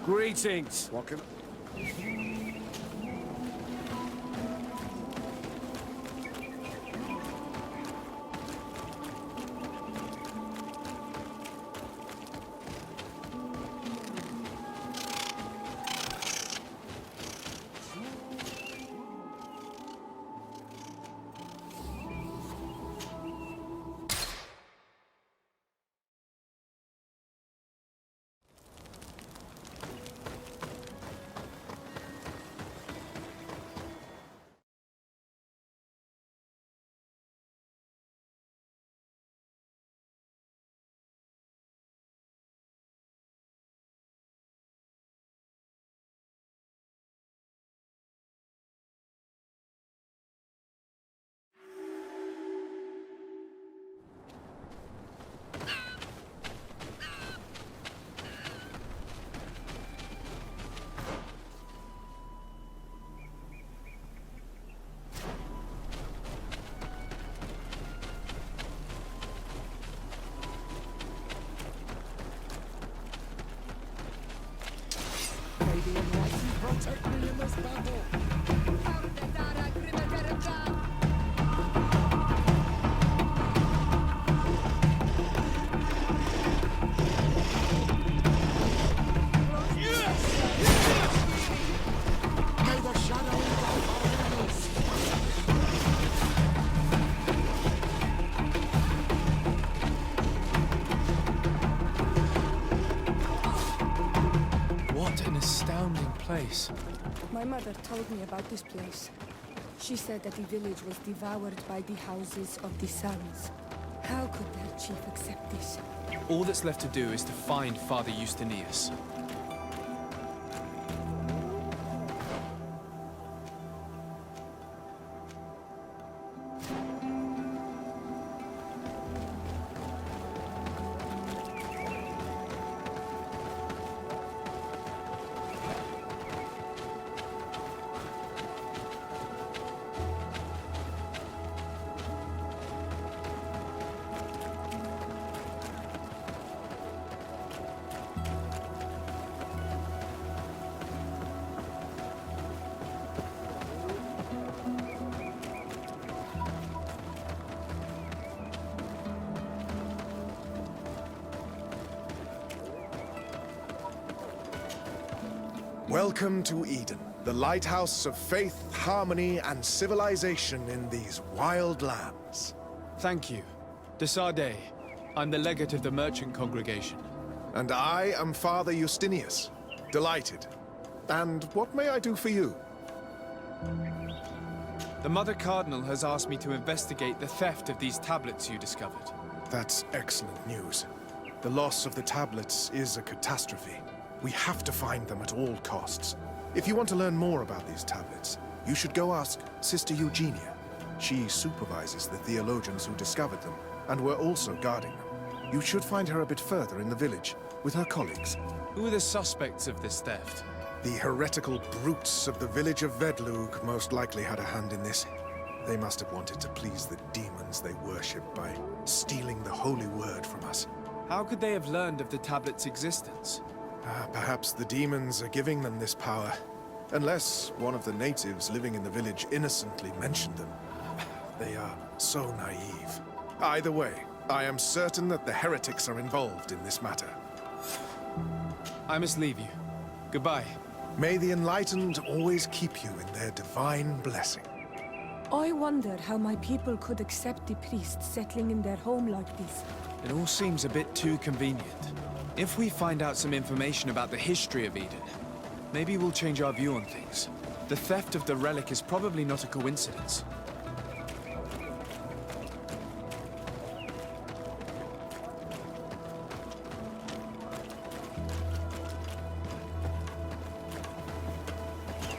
Greetings. What can... Protect me in this battle! May the shadow engulf our enemies! What an astounding place. My mother told me about this place. She said that the village was devoured by the houses of the sons. How could their chief accept this? All that's left to do is to find Father Justinius. Welcome to Eden, the lighthouse of faith, harmony, and civilization in these wild lands. Thank you. Desade. I'm the legate of the merchant congregation. And I am Father Justinius. Delighted. And what may I do for you? The Mother Cardinal has asked me to investigate the theft of these tablets you discovered. That's excellent news. The loss of the tablets is a catastrophe. We have to find them at all costs. If you want to learn more about these tablets, you should go ask Sister Eugenia. She supervises the theologians who discovered them, and were also guarding them. You should find her a bit further in the village, with her colleagues. Who are the suspects of this theft? The heretical brutes of the village of Vedlug most likely had a hand in this. They must have wanted to please the demons they worship by stealing the holy word from us. How could they have learned of the tablet's existence? Perhaps the demons are giving them this power. Unless one of the natives living in the village innocently mentioned them. They are so naive. Either way, I am certain that the heretics are involved in this matter. I must leave you. Goodbye. May the enlightened always keep you in their divine blessing. I wonder how my people could accept the priests settling in their home like this. It all seems a bit too convenient. If we find out some information about the history of Eden, maybe we'll change our view on things. The theft of the relic is probably not a coincidence.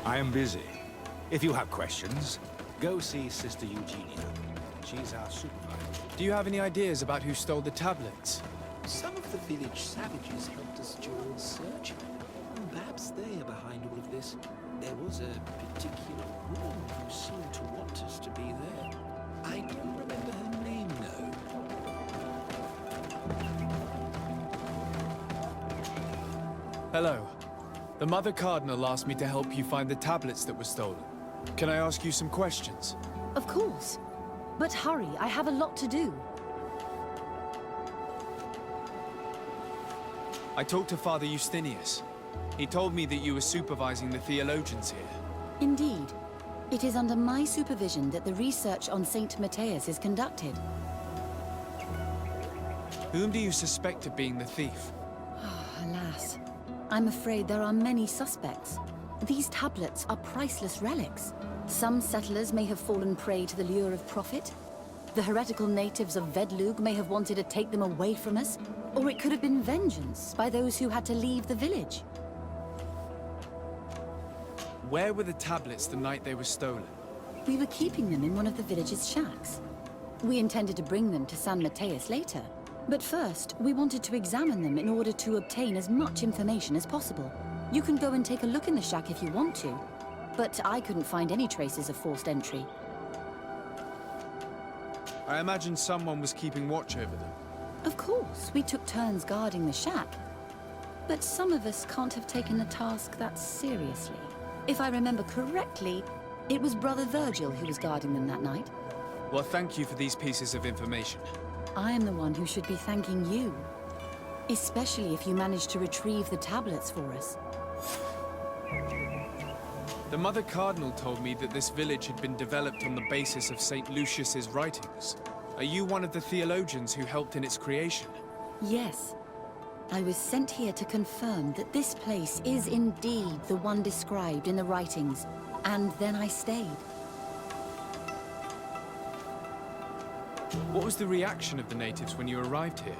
I am busy. If you have questions, go see Sister Eugenia. She's our supervisor. Do you have any ideas about who stole the tablets? Some of the village savages helped us during the search. Perhaps they are behind all of this. There was a particular woman who seemed to want us to be there. I don't remember her name, though. Hello. The Mother Cardinal asked me to help you find the tablets that were stolen. Can I ask you some questions? Of course. But hurry, I have a lot to do. I talked to Father Justinius. He told me that you were supervising the theologians here. Indeed. It is under my supervision that the research on Saint Matthias is conducted. Whom do you suspect of being the thief? Alas. I'm afraid there are many suspects. These tablets are priceless relics. Some settlers may have fallen prey to the lure of profit. The heretical natives of Vedlug may have wanted to take them away from us. Or it could have been vengeance by those who had to leave the village. Where were the tablets the night they were stolen? We were keeping them in one of the village's shacks. We intended to bring them to San Matthias later. But first, we wanted to examine them in order to obtain as much information as possible. You can go and take a look in the shack if you want to. But I couldn't find any traces of forced entry. I imagine someone was keeping watch over them. Of course, we took turns guarding the shack. But some of us can't have taken the task that seriously. If I remember correctly, it was Brother Virgil who was guarding them that night. Well, thank you for these pieces of information. I am the one who should be thanking you. Especially if you managed to retrieve the tablets for us. The Mother Cardinal told me that this village had been developed on the basis of St. Lucius's writings. Are you one of the theologians who helped in its creation? Yes. I was sent here to confirm that this place is indeed the one described in the writings, and then I stayed. What was the reaction of the natives when you arrived here?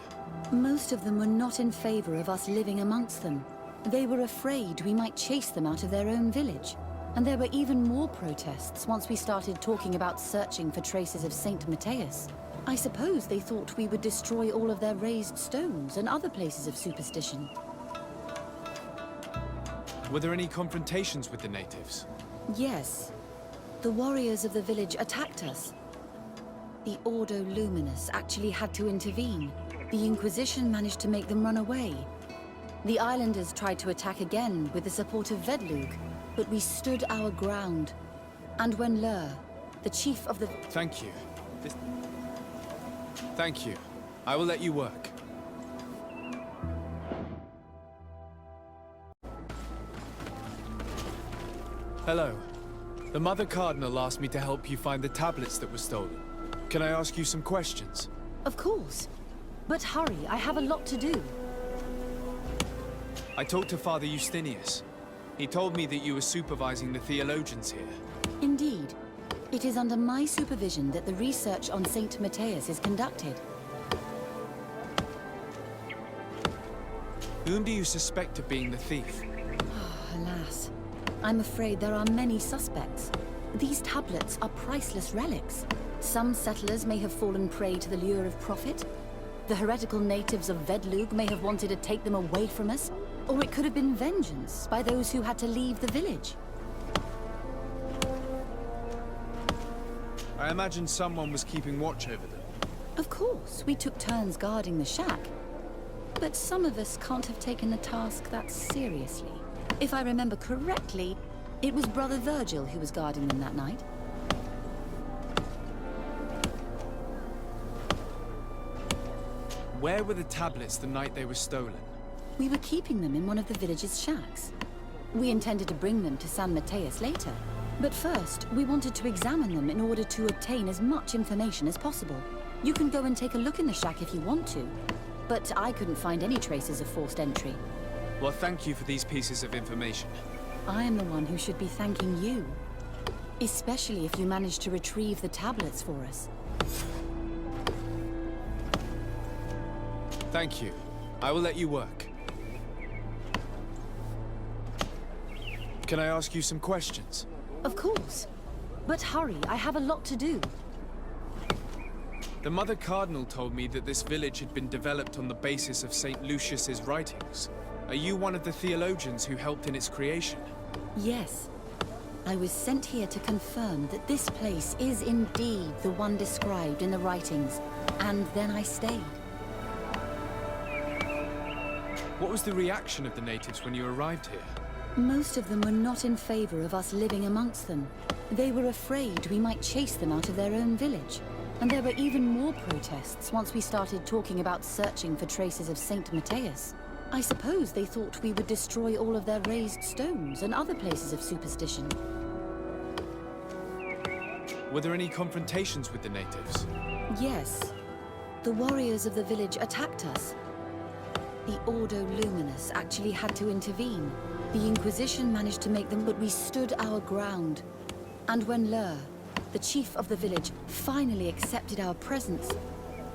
Most of them were not in favor of us living amongst them. They were afraid we might chase them out of their own village. And there were even more protests once we started talking about searching for traces of Saint Matthias. I suppose they thought we would destroy all of their raised stones and other places of superstition. Were there any confrontations with the natives? Yes. The warriors of the village attacked us. The Ordo Luminous actually had to intervene. The Inquisition managed to make them run away. The islanders tried to attack again with the support of Vedlug, but we stood our ground. And when Lur, the chief of the... Thank you. Thank you. I will let you work. Hello. The Mother Cardinal asked me to help you find the tablets that were stolen. Can I ask you some questions? Of course. But hurry, I have a lot to do. I talked to Father Justinius. He told me that you were supervising the theologians here. Indeed. It is under my supervision that the research on Saint Matthias is conducted. Whom do you suspect of being the thief? Alas. I'm afraid there are many suspects. These tablets are priceless relics. Some settlers may have fallen prey to the lure of profit. The heretical natives of Vedlug may have wanted to take them away from us. Or it could have been vengeance by those who had to leave the village. I imagine someone was keeping watch over them. Of course, we took turns guarding the shack. But some of us can't have taken the task that seriously. If I remember correctly, it was Brother Virgil who was guarding them that night. Where were the tablets the night they were stolen? We were keeping them in one of the village's shacks. We intended to bring them to San Matthias later. But first, we wanted to examine them in order to obtain as much information as possible. You can go and take a look in the shack if you want to. But I couldn't find any traces of forced entry. Well, thank you for these pieces of information. I am the one who should be thanking you. Especially if you managed to retrieve the tablets for us. Thank you. I will let you work. Can I ask you some questions? Of course. But hurry, I have a lot to do. The Mother Cardinal told me that this village had been developed on the basis of St. Lucius's writings. Are you one of the theologians who helped in its creation? Yes. I was sent here to confirm that this place is indeed the one described in the writings, and then I stayed. What was the reaction of the natives when you arrived here? Most of them were not in favor of us living amongst them. They were afraid we might chase them out of their own village. And there were even more protests once we started talking about searching for traces of Saint Matthias. I suppose they thought we would destroy all of their raised stones and other places of superstition. Were there any confrontations with the natives? Yes. The warriors of the village attacked us. The Ordo Luminous actually had to intervene. The Inquisition managed to make them, but we stood our ground. And when Lur, the chief of the village, finally accepted our presence,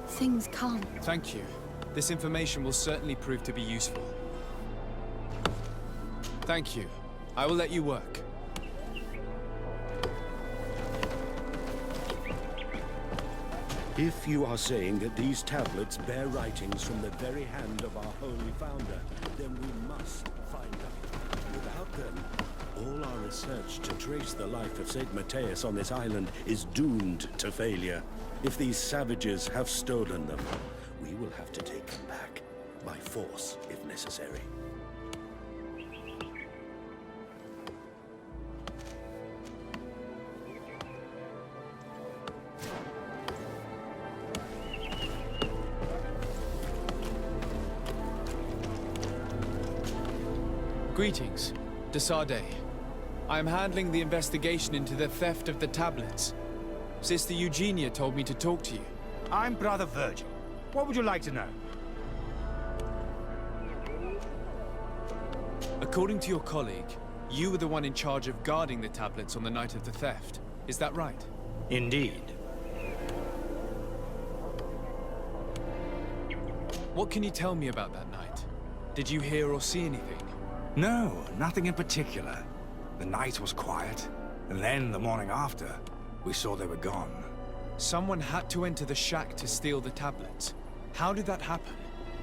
things calmed. Thank you. This information will certainly prove to be useful. Thank you. I will let you work. If you are saying that these tablets bear writings from the very hand of our holy founder, then we must find them. Without them, all our research to trace the life of Saint Matthias on this island is doomed to failure. If these savages have stolen them, we will have to take them back, by force if necessary. Greetings, Desarde. I am handling the investigation into the theft of the tablets. Sister Eugenia told me to talk to you. I'm Brother Virgil. What would you like to know? According to your colleague, you were the one in charge of guarding the tablets on the night of the theft. Is that right? Indeed. What can you tell me about that night? Did you hear or see anything? No, nothing in particular. The night was quiet, and then the morning after, we saw they were gone. Someone had to enter the shack to steal the tablets. How did that happen?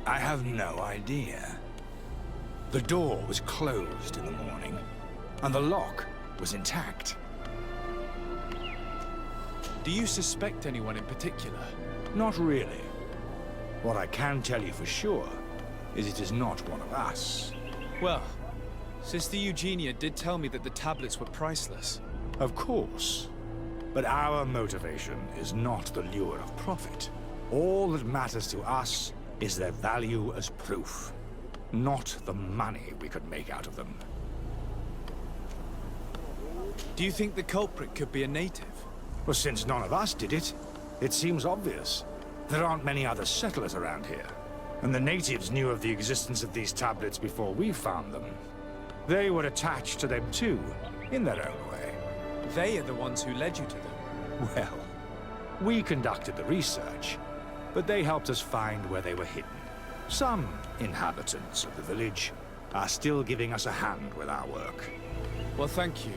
I have no idea. The door was closed in the morning, and the lock was intact. Do you suspect anyone in particular? Not really. What I can tell you for sure is it is not one of us. Well, Sister Eugenia did tell me that the tablets were priceless. Of course. But our motivation is not the lure of profit. All that matters to us is their value as proof, not the money we could make out of them. Do you think the culprit could be a native? Well, since none of us did it, it seems obvious. There aren't many other settlers around here, and the natives knew of the existence of these tablets before we found them. They were attached to them too, in their own way. They are the ones who led you to them. Well, we conducted the research, but they helped us find where they were hidden. Some inhabitants of the village are still giving us a hand with our work. Well, thank you.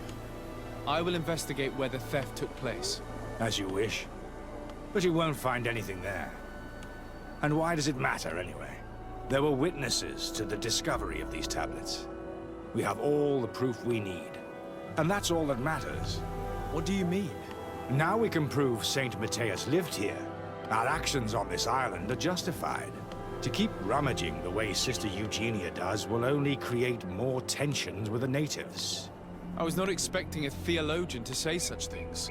I will investigate where the theft took place. As you wish. But you won't find anything there. And why does it matter, anyway? There were witnesses to the discovery of these tablets. We have all the proof we need. And that's all that matters. What do you mean? Now we can prove Saint Matthias lived here. Our actions on this island are justified. To keep rummaging the way Sister Eugenia does will only create more tensions with the natives. I was not expecting a theologian to say such things.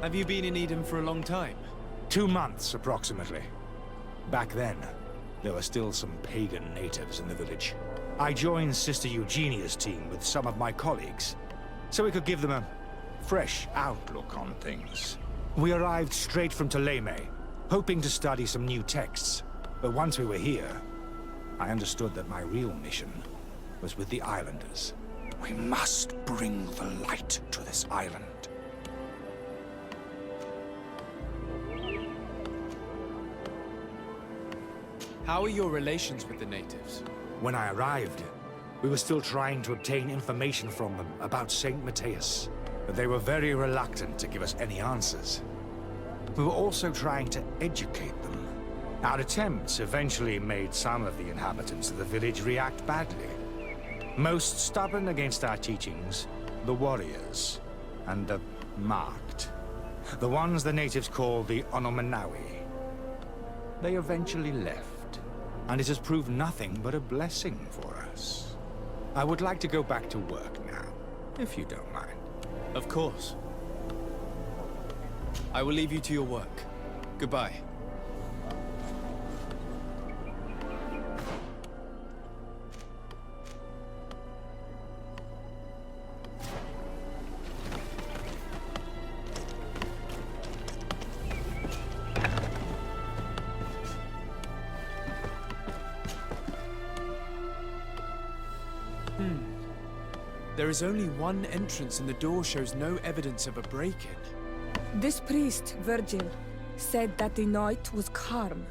Have you been in Eden for a long time? 2 months, approximately. Back then, there were still some pagan natives in the village. I joined Sister Eugenia's team with some of my colleagues, so we could give them a fresh outlook on things. We arrived straight from Ptolemy, hoping to study some new texts. But once we were here, I understood that my real mission was with the islanders. We must bring the light to this island. How are your relations with the natives? When I arrived, we were still trying to obtain information from them about Saint Matthias, but they were very reluctant to give us any answers. We were also trying to educate them. Our attempts eventually made some of the inhabitants of the village react badly. Most stubborn against our teachings, the warriors, and the marked. The ones the natives call the Onomanawi. They eventually left. and it has proved nothing but a blessing for us. I would like to go back to work now, if you don't mind. Of course. I will leave you to your work. Goodbye. There is only one entrance and the door shows no evidence of a break-in. This priest, Virgil, said that the night was calm.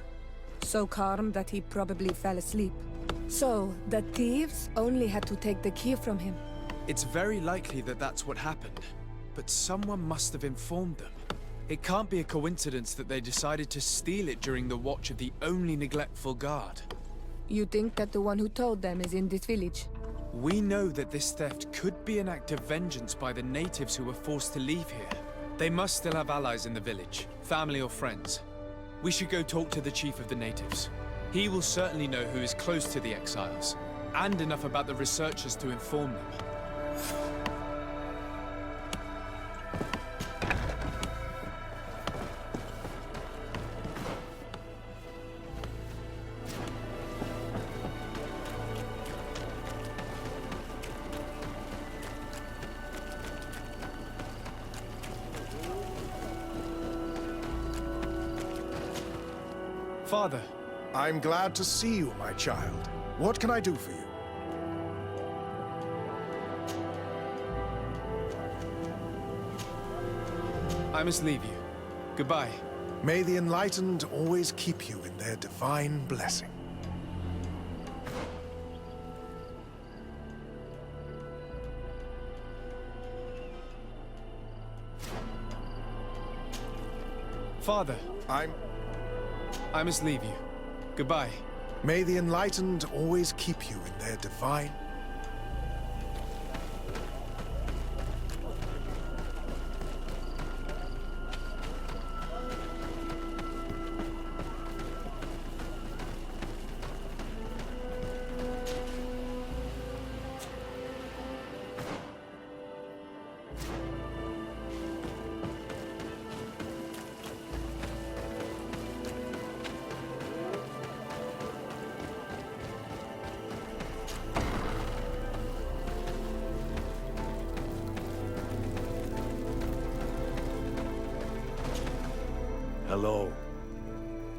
So calm that he probably fell asleep. So, the thieves only had to take the key from him. It's very likely that that's what happened, but someone must have informed them. It can't be a coincidence that they decided to steal it during the watch of the only neglectful guard. You think that the one who told them is in this village? We know that this theft could be an act of vengeance by the natives who were forced to leave here. They must still have allies in the village, family or friends. We should go talk to the chief of the natives. He will certainly know who is close to the exiles, and enough about the researchers to inform them. Father. I'm glad to see you, my child. What can I do for you? I must leave you. Goodbye. May the enlightened always keep you in their divine blessing. Father. I must leave you. Goodbye. May the enlightened always keep you in their divine... Hello.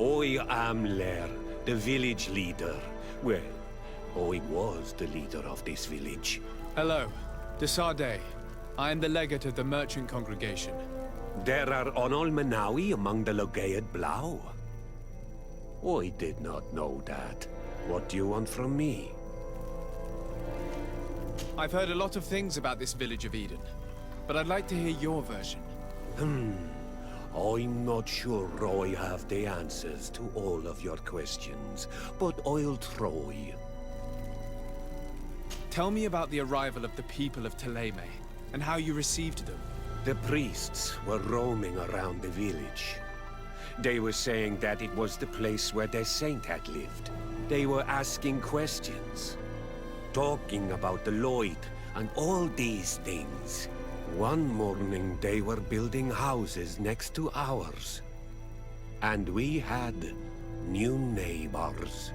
I am Lair, the village leader. Well, I was the leader of this village. Hello. Desarde. I am the legate of the merchant congregation. There are Onol Menawi among the Logead Blau. I did not know that. What do you want from me? I've heard a lot of things about this village of Eden, but I'd like to hear your version. I'm not sure I have the answers to all of your questions, but I'll try. Tell me about the arrival of the people of Teleme, and how you received them. The priests were roaming around the village. They were saying that it was the place where their saint had lived. They were asking questions, talking about the Lloyd and all these things. One morning they were building houses next to ours. And we had new neighbors.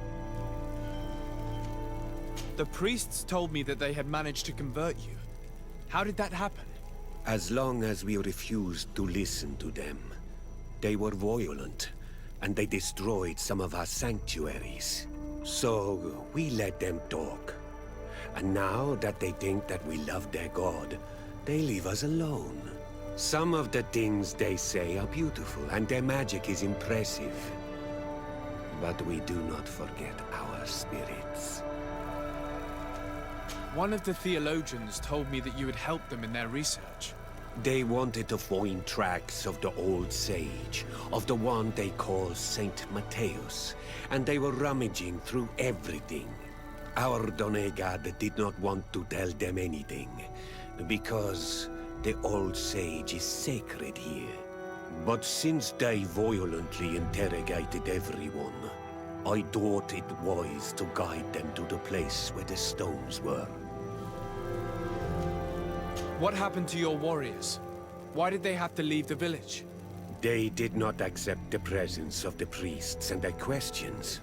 The priests told me that they had managed to convert you. How did that happen? As long as we refused to listen to them, they were violent, and they destroyed some of our sanctuaries. So we let them talk. And now that they think that we love their god, they leave us alone. Some of the things they say are beautiful, and their magic is impressive. But we do not forget our spirits. One of the theologians told me that you had helped them in their research. They wanted to find tracks of the old sage, of the one they call Saint Matthäus, and they were rummaging through everything. Our Donegad did not want to tell them anything, because the old sage is sacred here. But since they violently interrogated everyone, I thought it wise to guide them to the place where the stones were. What happened to your warriors? Why did they have to leave the village? They did not accept the presence of the priests and their questions.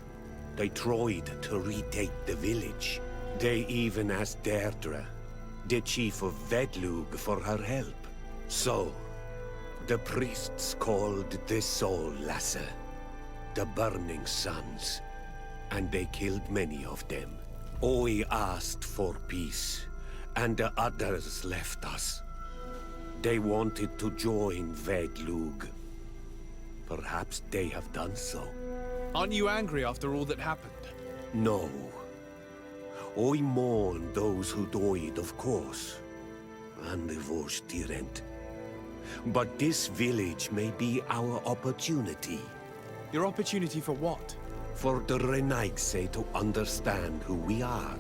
They tried to retake the village. They even asked Deirdre, the chief of Vedlug, for her help. So, the priests called the Soul Lasser, the Burning Suns, and they killed many of them. I asked for peace, and the others left us. They wanted to join Vedlug. Perhaps they have done so. Aren't you angry after all that happened? No. I mourn those who died, of course, and the Vorstyrent. But this village may be our opportunity. Your opportunity for what? For the Renaigse to understand who we are.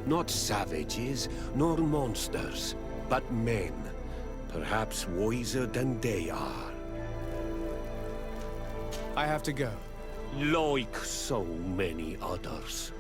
Not savages, nor monsters, but men. Perhaps wiser than they are. I have to go. Like so many others.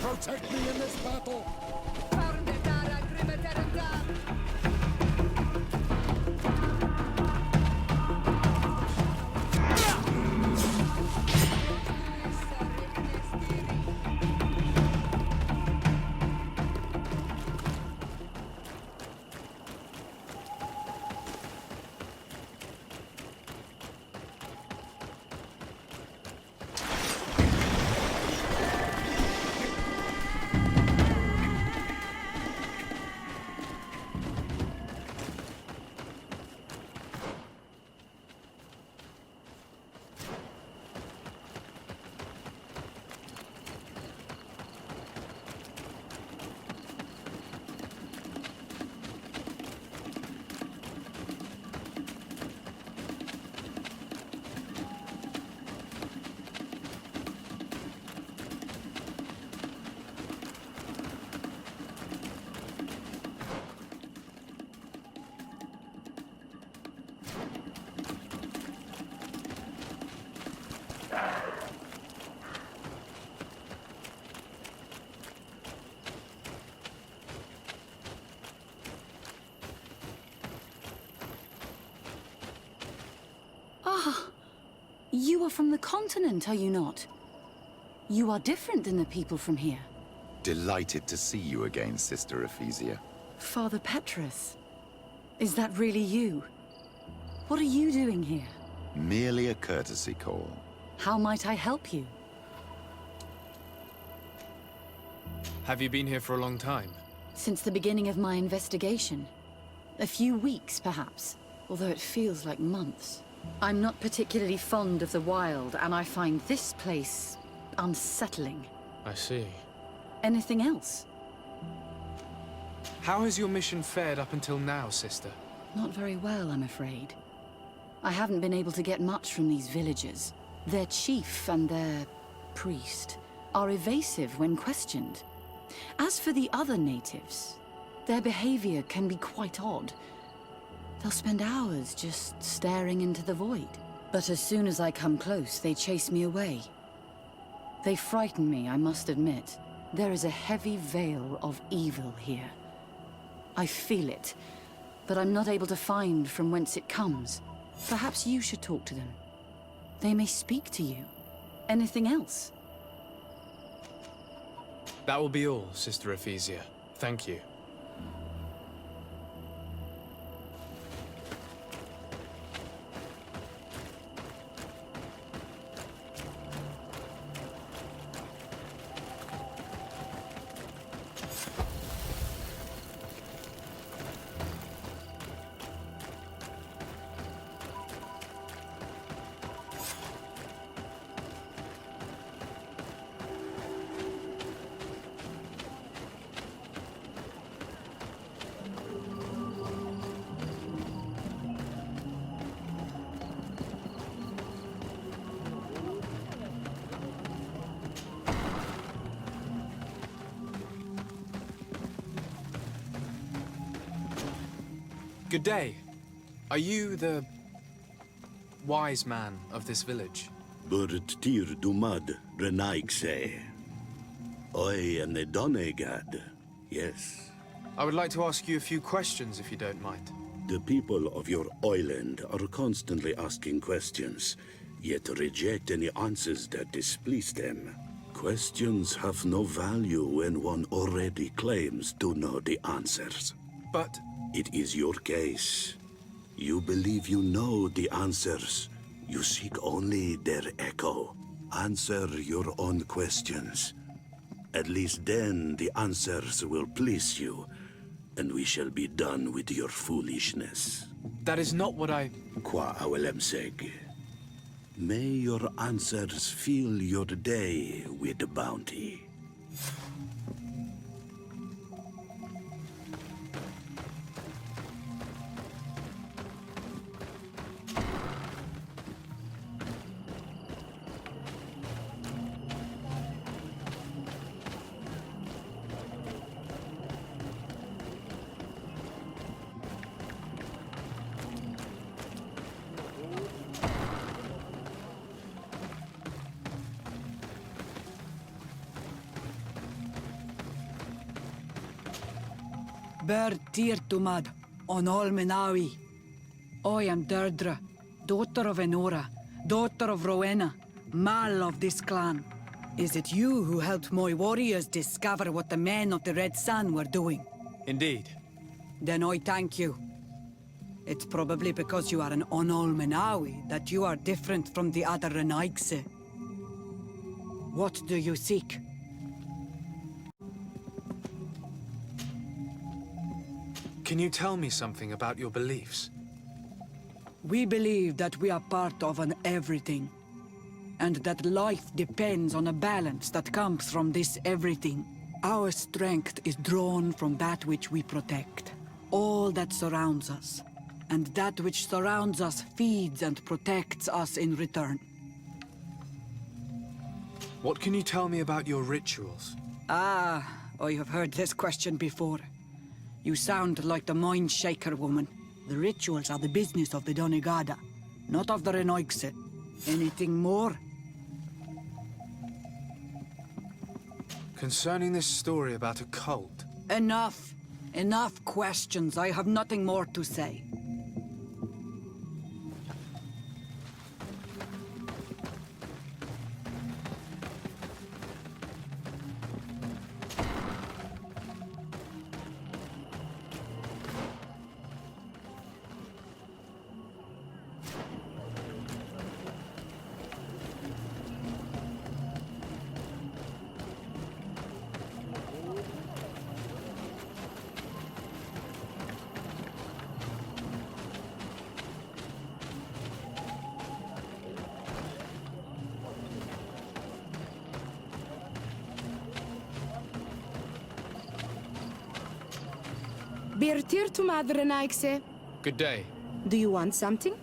Protect me in this battle! You are from the continent, are you not? You are different than the people from here. Delighted to see you again, Sister Ephesia. Father Petrus, is that really you? What are you doing here? Merely a courtesy call. How might I help you? Have you been here for a long time? Since the beginning of my investigation. A few weeks, perhaps, although it feels like months. I'm not particularly fond of the wild, and I find this place unsettling. I see. Anything else? How has your mission fared up until now, sister? Not very well, I'm afraid. I haven't been able to get much from these villagers. Their chief and their priest are evasive when questioned. As for the other natives, their behavior can be quite odd. They'll spend hours just staring into the void. But as soon as I come close, they chase me away. They frighten me, I must admit. There is a heavy veil of evil here. I feel it, but I'm not able to find from whence it comes. Perhaps you should talk to them. They may speak to you. Anything else? That will be all, Sister Ephesia. Thank you. Good day. Are you the wise man of this village? Burt tir dumad renaigse. I am the Donegad. Yes. I would like to ask you a few questions, if you don't mind. The people of your island are constantly asking questions, yet reject any answers that displease them. Questions have no value when one already claims to know the answers. But It is your case. You believe you know the answers. You seek only their echo. Answer your own questions. At least then the answers will please you, and we shall be done with your foolishness. that is not what I... Qua awelemseg. May your answers fill your day with bounty. Ber Tirtumad, on all Menawi. I am Deirdre, daughter of Enora, daughter of Rowena, Mal of this clan. Is it you who helped my warriors discover what the men of the Red Sun were doing? Indeed. Then I thank you. It's probably because you are an Onol Menawi that you are different from the other Renaigse. What do you seek? Can you tell me something about your beliefs? We believe that we are part of an everything, and that life depends on a balance that comes from this everything. Our strength is drawn from that which we protect, all that surrounds us, and that which surrounds us feeds and protects us in return. What can you tell me about your rituals? Ah, I have heard this question before. You sound like the Mind Shaker woman. The rituals are the business of the Donegada, not of the Renoigse. Anything more? Concerning this story about a cult, Enough. Enough questions. I have nothing more to say. Birtir to Madrenaikse. good day. Do you want something?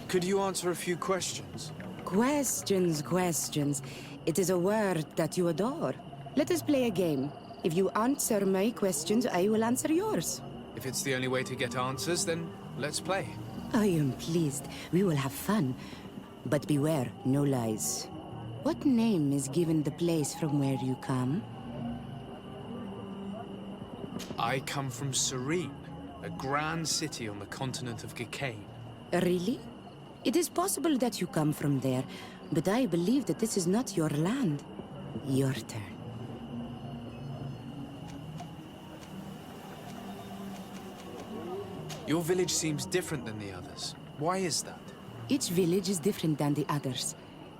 Could you answer a few questions? Questions. It is a word that you adore. Let us play a game. If you answer my questions, I will answer yours. If it's the only way to get answers, then let's play. I am pleased. We will have fun. But beware, no lies. What name is given the place from where you come? I come from Serene, a grand city on the continent of Gicane. Really? It is possible that you come from there, but I believe that this is not your land. Your turn. Your village seems different than the others. Why is that? Each village is different than the others.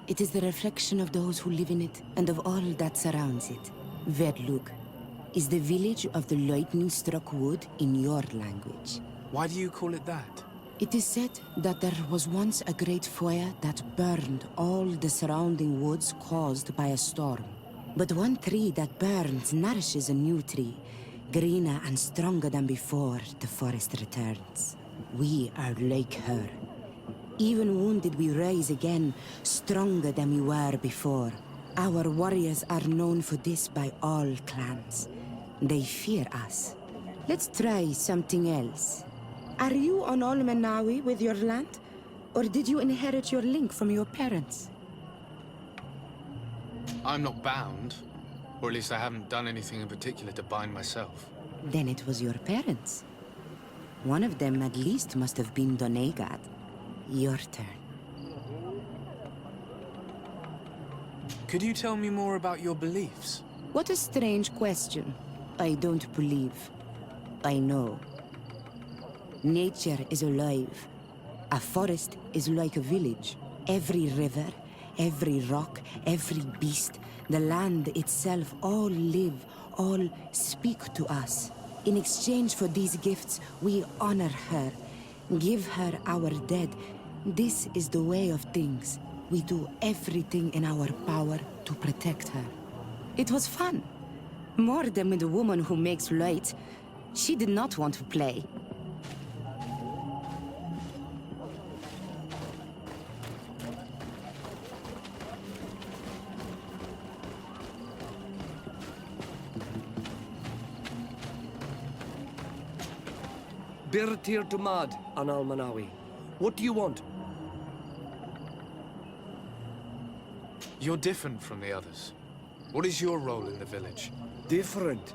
It is the reflection of those who live in it, and of all that surrounds it. Verdlug is the village of the lightning-struck wood in your language. Why do you call it that? It is said that there was once a great fire that burned all the surrounding woods caused by a storm. But one tree that burns nourishes a new tree. Greener and stronger than before, the forest returns. We are like her. Even wounded, we rise again, stronger than we were before. Our warriors are known for this by all clans. They fear us. Let's try something else. Are you on Olmenawi with your land? Or did you inherit your link from your parents? I'm not bound. Or at least I haven't done anything in particular to bind myself. Then it was your parents. One of them at least must have been Donegad. Your turn. Could you tell me more about your beliefs? What a strange question. I don't believe. I know. Nature is alive. A forest is like a village. Every river, every rock, every beast, the land itself, all live, all speak to us. In exchange for these gifts, we honor her, give her our dead. This is the way of things. We do everything in our power to protect her. It was fun. More than with the woman who makes light. She did not want to play. Birtir Dumad, an Almanawi. What do you want? You're different from the others. What is your role in the village? Different?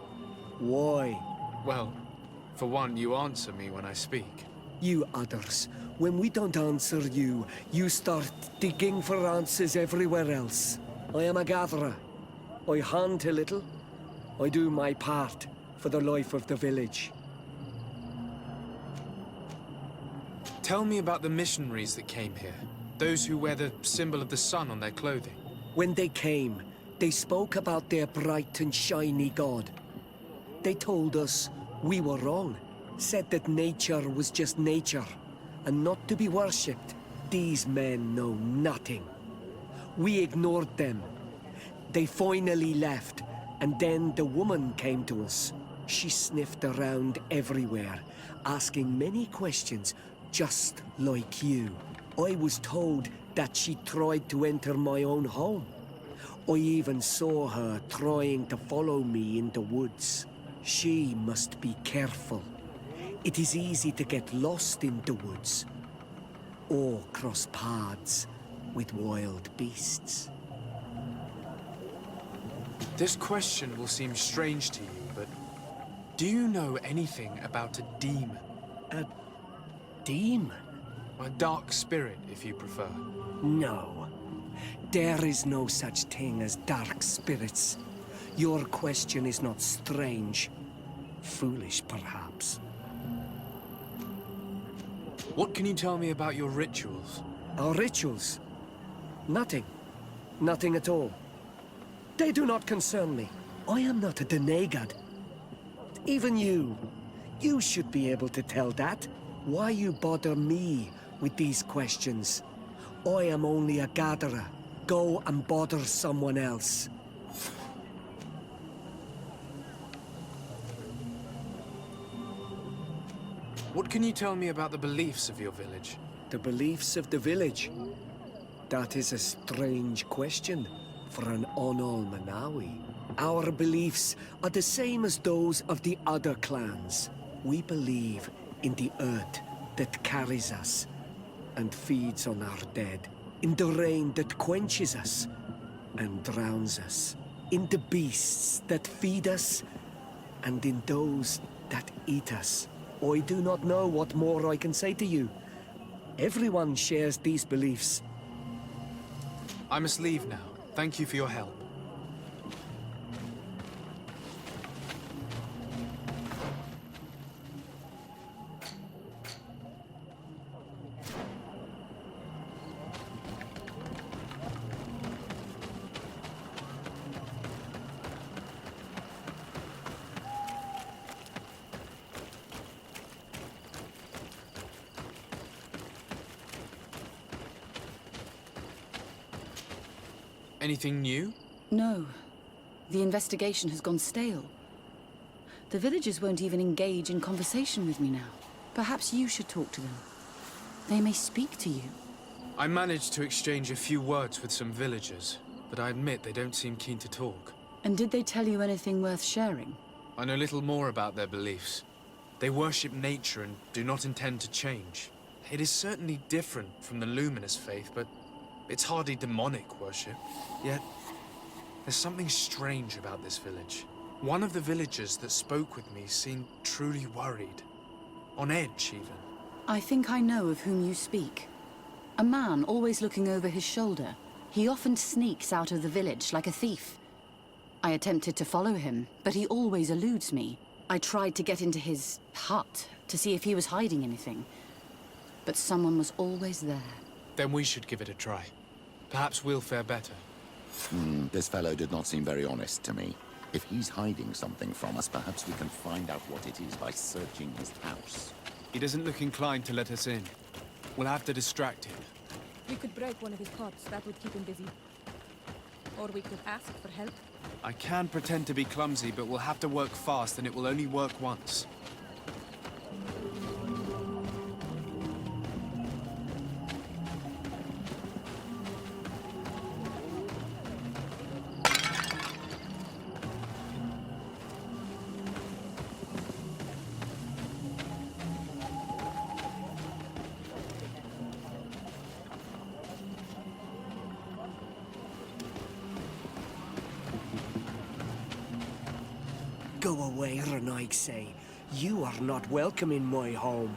Why? Well, for one, you answer me when I speak. You others, when we don't answer you, you start digging for answers everywhere else. I am a gatherer. I hunt a little. I do my part for the life of the village. Tell me about the missionaries that came here. Those who wear the symbol of the sun on their clothing. When they came, they spoke about their bright and shiny god. They told us we were wrong, said that nature was just nature, and not to be worshipped. These men know nothing. We ignored them. They finally left, and then the woman came to us. She sniffed around everywhere, asking many questions, just like you. I was told that she tried to enter my own home. I even saw her trying to follow me in the woods. She must be careful. It is easy to get lost in the woods, or cross paths with wild beasts. This question will seem strange to you, but do you know anything about a demon? A demon? A dark spirit, if you prefer. No. There is no such thing as dark spirits. Your question is not strange. Foolish, perhaps. What can you tell me about your rituals? Our rituals? Nothing. Nothing at all. They do not concern me. I am not a Denegad. Even you. You should be able to tell that. Why you bother me with these questions? I am only a gatherer. Go and bother someone else. What can you tell me about the beliefs of your village? The beliefs of the village? That is a strange question for an Onol-Manawi. Our beliefs are the same as those of the other clans. We believe in the earth that carries us and feeds on our dead, in the rain that quenches us and drowns us, in the beasts that feed us, and in those that eat us. I do not know what more I can say to you. Everyone shares these beliefs. I must leave now. Thank you for your help. Anything new? No. The investigation has gone stale. The villagers won't even engage in conversation with me now. Perhaps you should talk to them. They may speak to you. I managed to exchange a few words with some villagers, but I admit they don't seem keen to talk. And did they tell you anything worth sharing? I know little more about their beliefs. They worship nature and do not intend to change. It is certainly different from the Luminous faith, but it's hardly demonic worship. Yet, there's something strange about this village. One of the villagers that spoke with me seemed truly worried. On edge, even. I think I know of whom you speak. A man always looking over his shoulder. He often sneaks out of the village like a thief. I attempted to follow him, but he always eludes me. I tried to get into his hut to see if he was hiding anything. But someone was always there. Then we should give it a try. Perhaps we'll fare better. This fellow did not seem very honest to me. If he's hiding something from us, perhaps we can find out what it is by searching his house. He doesn't look inclined to let us in. We'll have to distract him. We could break one of his pots. That would keep him busy. Or we could ask for help. I can pretend to be clumsy, but we'll have to work fast, and it will only work once. Go away, Renaig say. You are not welcome in my home.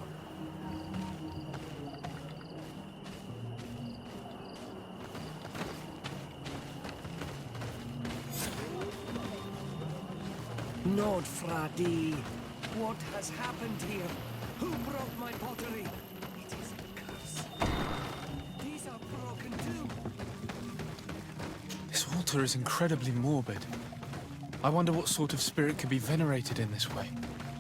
Nod Fradi, what has happened here? Who broke my pottery? It is a curse. These are broken too. This altar is incredibly morbid. I wonder what sort of spirit could be venerated in this way.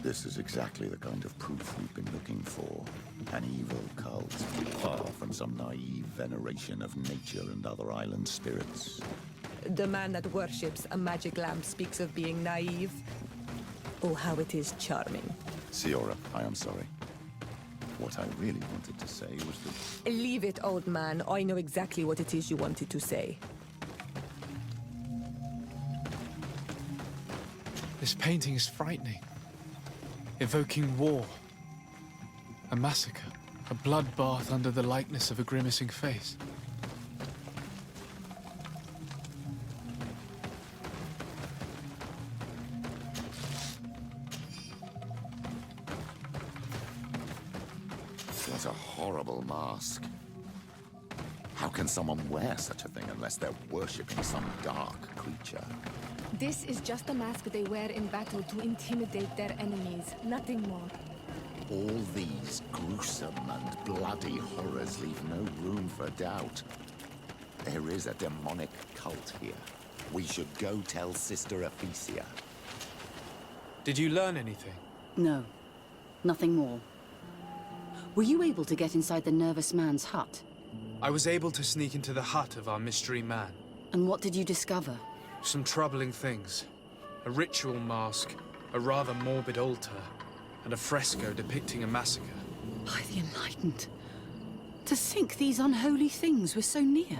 This is exactly the kind of proof we've been looking for. An evil cult, far from some naive veneration of nature and other island spirits. The man that worships a magic lamp speaks of being naive. Oh, how it is charming. Siora, I am sorry. What I really wanted to say was that... Leave it, old man. I know exactly what it is you wanted to say. This painting is frightening. Evoking war. A massacre. A bloodbath under the likeness of a grimacing face. What a horrible mask. How can someone wear such a thing unless they're worshipping some dark creature? This is just a mask they wear in battle to intimidate their enemies, nothing more. All these gruesome and bloody horrors leave no room for doubt. There is a demonic cult here. We should go tell Sister Ephesia. Did you learn anything? No. Nothing more. Were you able to get inside the nervous man's hut? I was able to sneak into the hut of our mystery man. And what did you discover? Some troubling things. A ritual mask, a rather morbid altar, and a fresco depicting a massacre. By the Enlightened. To think these unholy things were so near.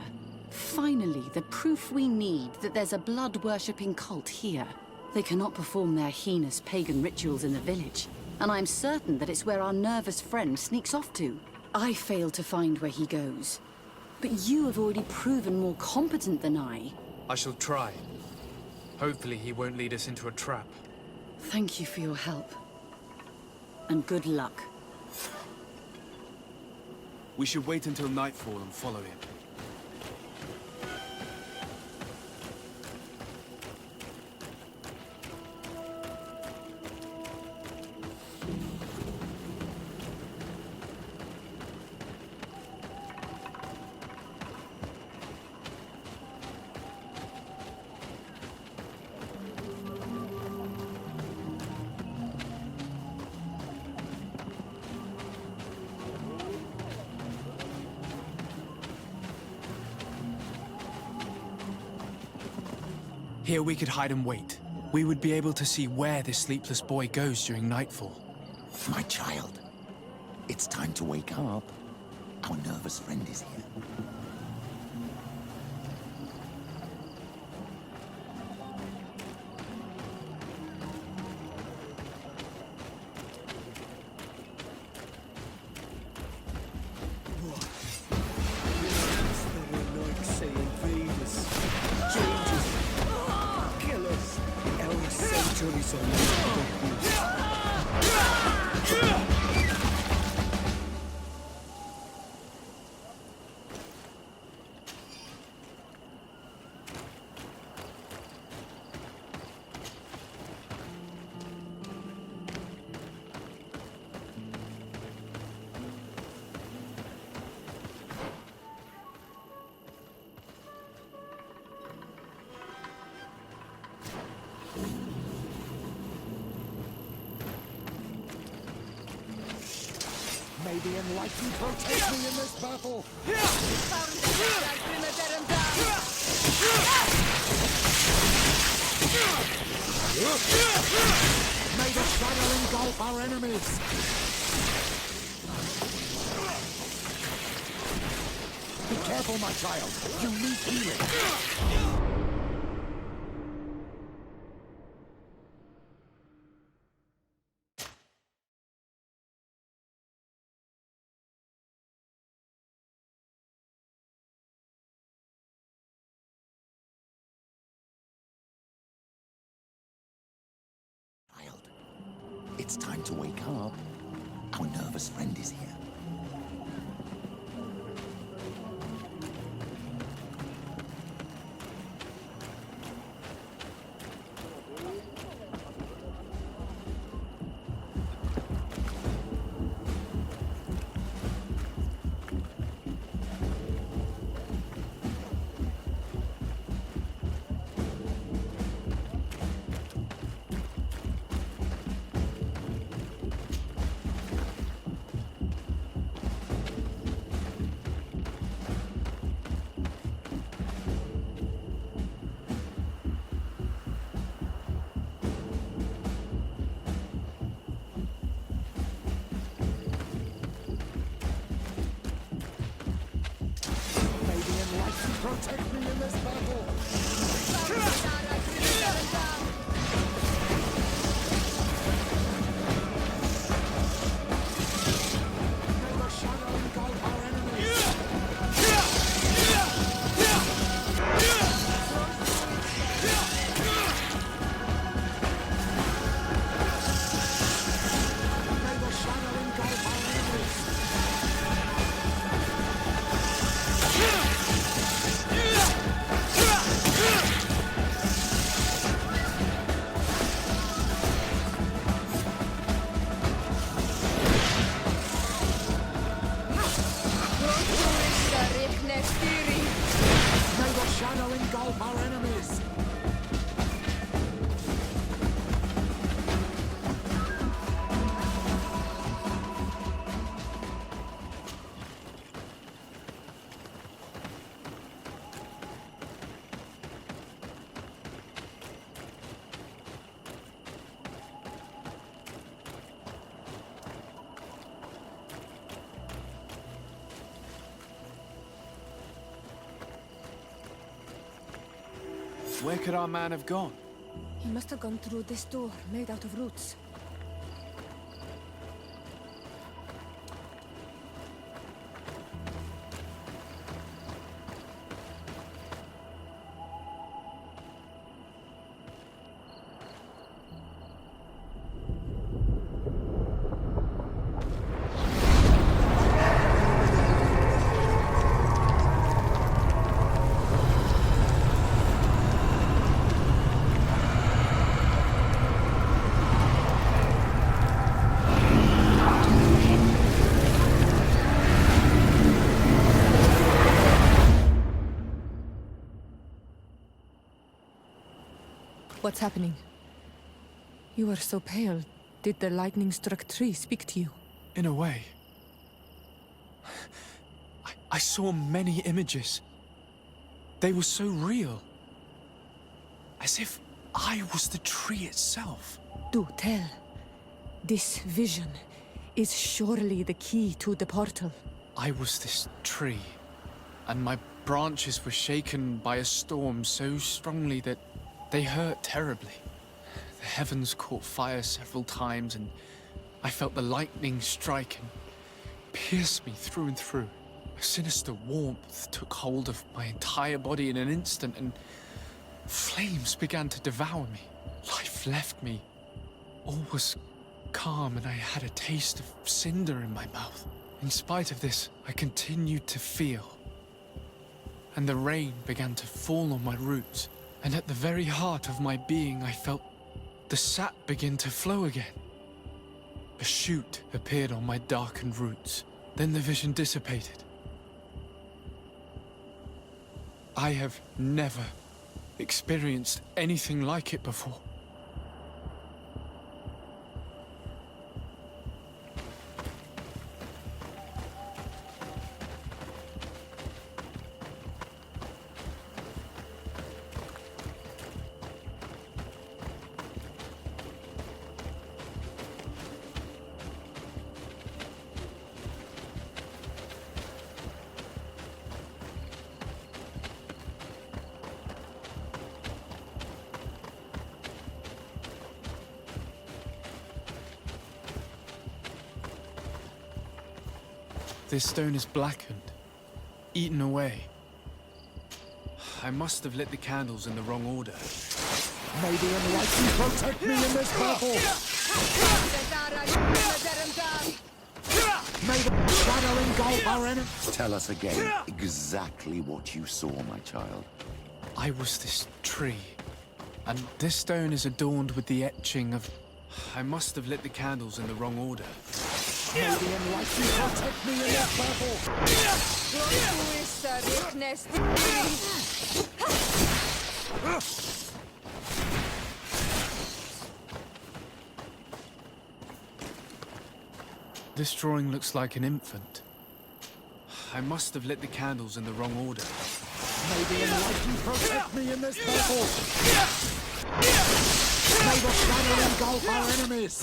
Finally, the proof we need that there's a blood-worshipping cult here. They cannot perform their heinous pagan rituals in the village, and I'm certain that it's where our nervous friend sneaks off to. I failed to find where he goes. But you have already proven more competent than I. I shall try. Hopefully he won't lead us into a trap. Thank you for your help. And good luck. We should wait until nightfall and follow him. Here we could hide and wait. We would be able to see where this sleepless boy goes during nightfall. My child, it's time to wake up. Our nervous friend is here. May the enlightened protect me in this battle! May the shadow engulf our enemies! Be careful, my child! You need healing! It's time to wake up. Our nervous friend is here. Protect me in this battle! May the shadow engulf our enemies! May the shadow engulf our enemies! May the shadow engulf our enemies! Where could our man have gone? He must have gone through this door, made out of roots. What's happening? You are so pale. Did the lightning-struck tree speak to you? In a way. I saw many images. They were so real. As if I was the tree itself. Do tell. This vision is surely the key to the portal. I was this tree, and my branches were shaken by a storm so strongly that they hurt terribly. The heavens caught fire several times, and I felt the lightning strike and pierce me through and through. A sinister warmth took hold of my entire body in an instant, and flames began to devour me. Life left me. All was calm, and I had a taste of cinder in my mouth. In spite of this, I continued to feel. And the rain began to fall on my roots, and at the very heart of my being, I felt the sap begin to flow again. A shoot appeared on my darkened roots. Then the vision dissipated. I have never experienced anything like it before. This stone is blackened, eaten away. I must have lit the candles in the wrong order. May the enlightened protect me in this battle! May the shadow engulf our enemy! Tell us again exactly what you saw, my child. I was this tree, and this stone is adorned with the etching of... I must have lit the candles in the wrong order. May the enlightened protect me in this battle! This drawing looks like an infant. I must have lit the candles in the wrong order. May the enlightened protect me in this battle! May the shadow engulf our enemies!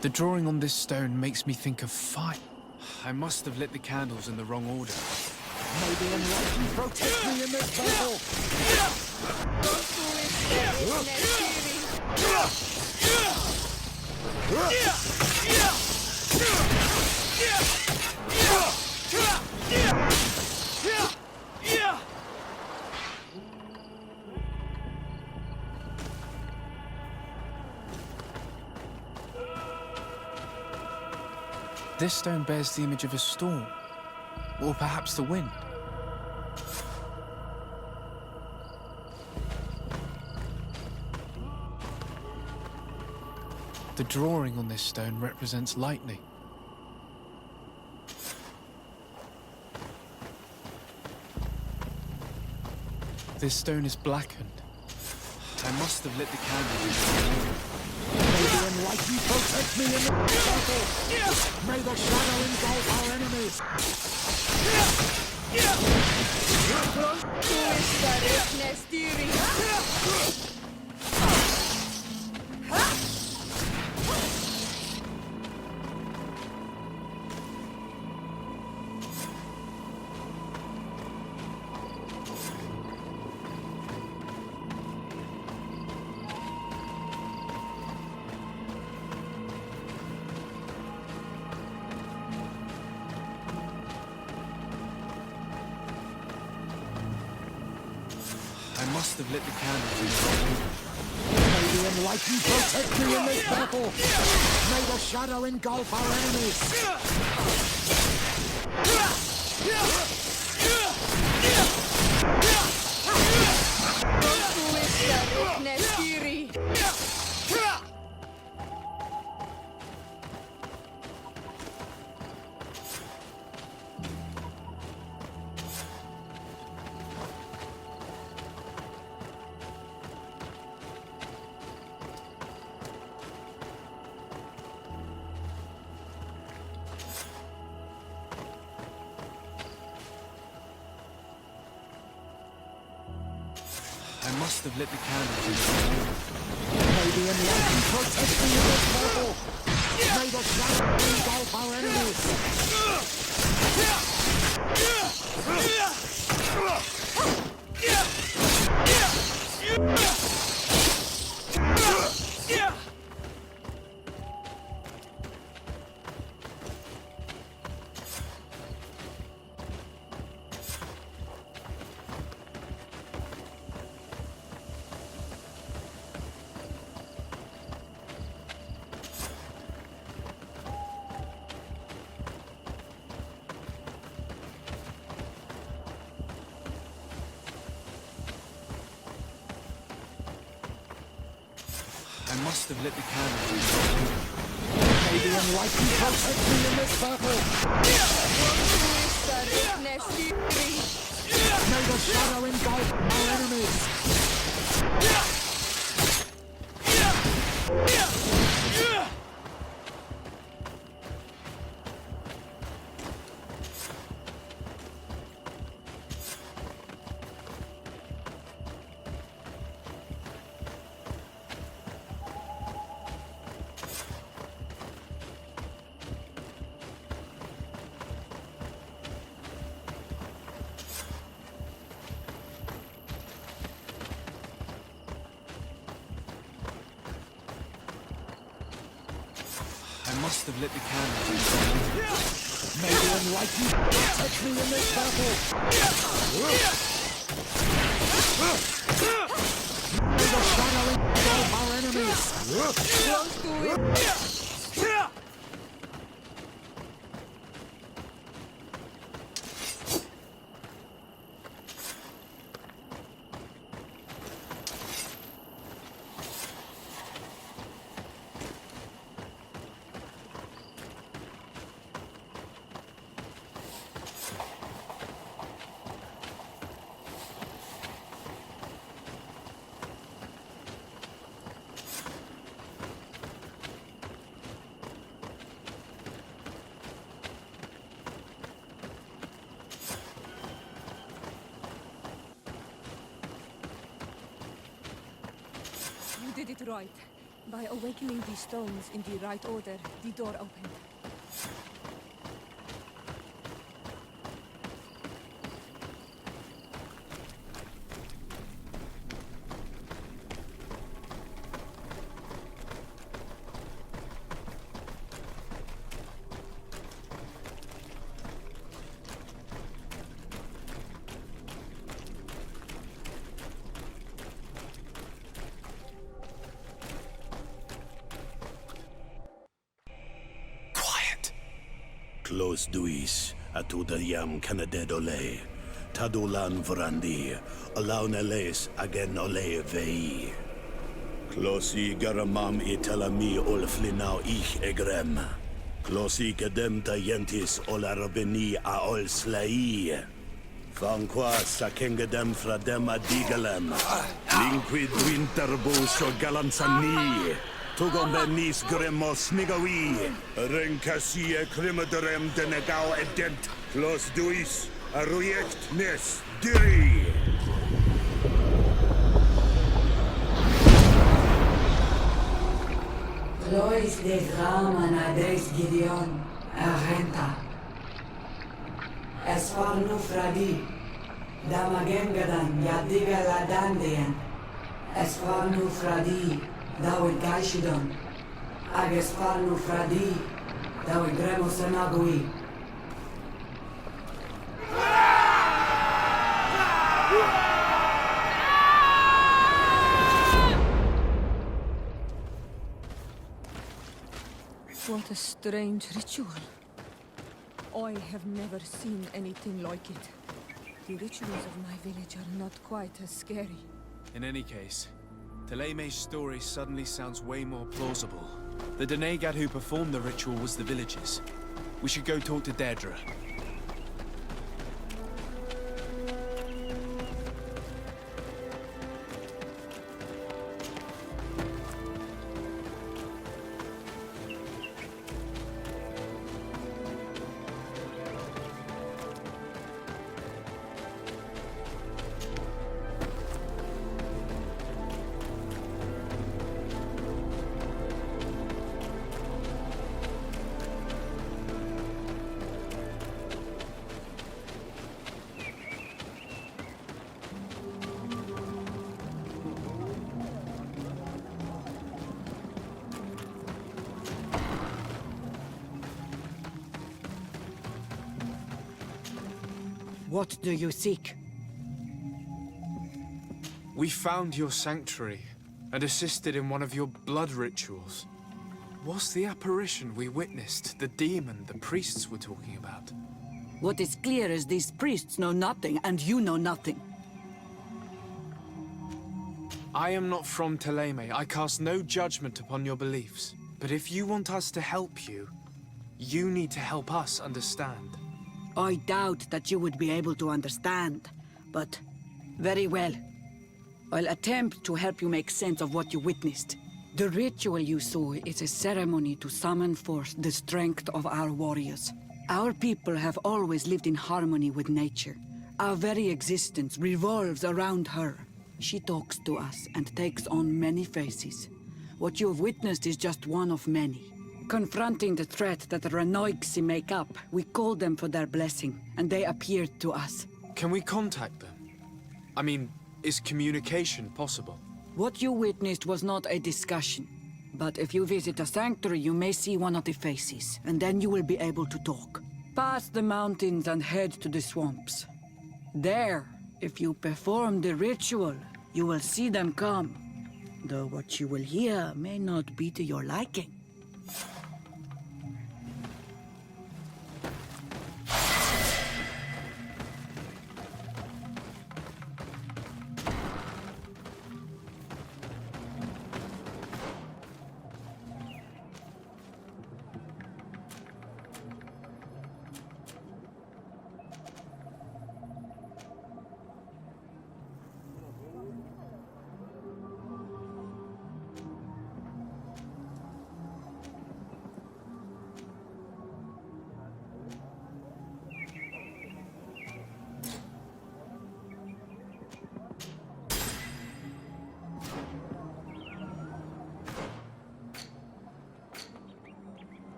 The drawing on this stone makes me think of fire. I must have lit the candles in the wrong order. May the enlightened protect me in this battle! This stone bears the image of a storm, or perhaps the wind. The drawing on this stone represents lightning. This stone is blackened. I must have lit the candle. May the enlightened protect me in the battle! May the shadow engulf our enemies! I must have lit the candles in the wrong order. May the enlightened protect me in this battle! May the shadow engulf our enemies! I must have lit the candles. May the enlightened protect me in this battle! May the shadow engulf our enemies! I must have lit the candles. May the enlightened protect me in this battle! May the shadow engulf our enemies! I must have lit the candles. May the enlightened protect me in this battle! May the shadow engulf our enemies! Close to it! You did it right. By awakening these stones in the right order, the door opened. Close duis, atudayam canadedole, tadulan vrandi, alauneles agen ole vei. Closi garamam italami olflinau ich egrem. Closi kedem tayentis olarabeni aol slai. Fanqua sakengedem fradem adigalem. Linquid winterbus o galansani. Tugombenis gremos nigawi. Renkasie krimaderem denegau edent. Clos duis, aruyect nes diri. Lois de Grama Nades Gideon, Argenta. Esfarnu Fradi, Damagengadan, Yadiga Ladandean. Esfarnu Fradi, Dawi Gaishidon. Agesfarnu Fradi, Dawi Gremosanagui. What a strange ritual. I have never seen anything like it. The rituals of my village are not quite as scary. In any case, Teleme's story suddenly sounds way more plausible. The Denegad who performed the ritual was the villagers. We should go talk to Deirdre. What do you seek? We found your sanctuary and assisted in one of your blood rituals. Was the apparition we witnessed the demon the priests were talking about? What is clear is these priests know nothing, and you know nothing. I am not from Teleme. I cast no judgment upon your beliefs. But if you want us to help you, you need to help us understand. I doubt that you would be able to understand, but very well. I'll attempt to help you make sense of what you witnessed. The ritual you saw is a ceremony to summon forth the strength of our warriors. Our people have always lived in harmony with nature. Our very existence revolves around her. She talks to us and takes on many faces. What you have witnessed is just one of many. Confronting the threat that the Renoixi make up, we called them for their blessing, and they appeared to us. Can we contact them? I mean, is communication possible? What you witnessed was not a discussion. But if you visit a sanctuary, you may see one of the faces, and then you will be able to talk. Pass the mountains and head to the swamps. There, if you perform the ritual, you will see them come. Though what you will hear may not be to your liking.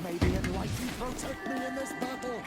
May the Enlightened protect me in this battle!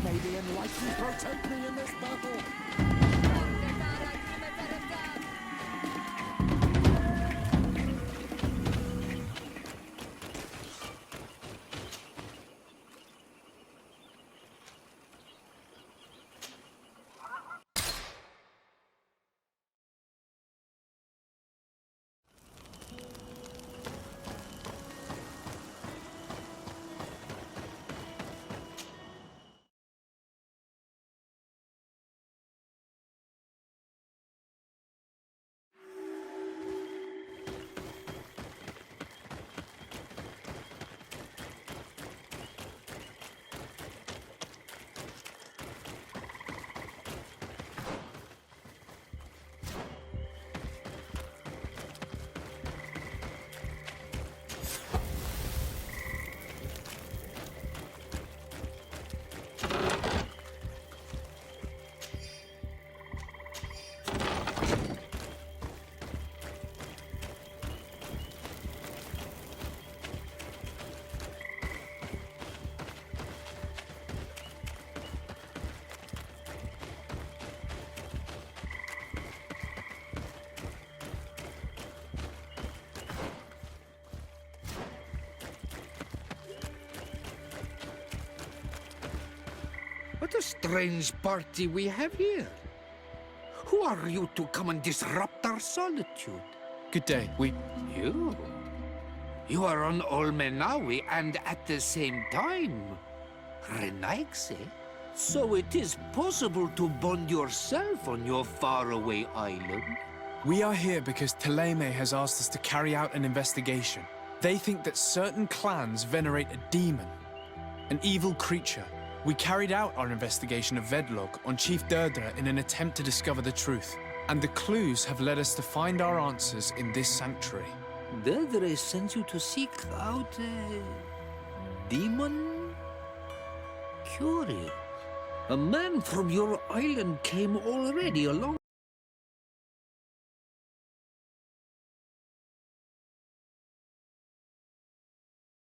May the Enlightened protect me in this battle! What a strange party we have here. Who are you to come and disrupt our solitude? Good day. You are on Olmenawi and at the same time Renaigse. So it is possible to bond yourself on your faraway island? We are here because Thélème has asked us to carry out an investigation. They think that certain clans venerate a demon, an evil creature. We carried out our investigation of Vedlog on Chief Deirdre in an attempt to discover the truth. And the clues have led us to find our answers in this sanctuary. Deirdre sends you to seek out a demon? Curious. A man from your island came already along.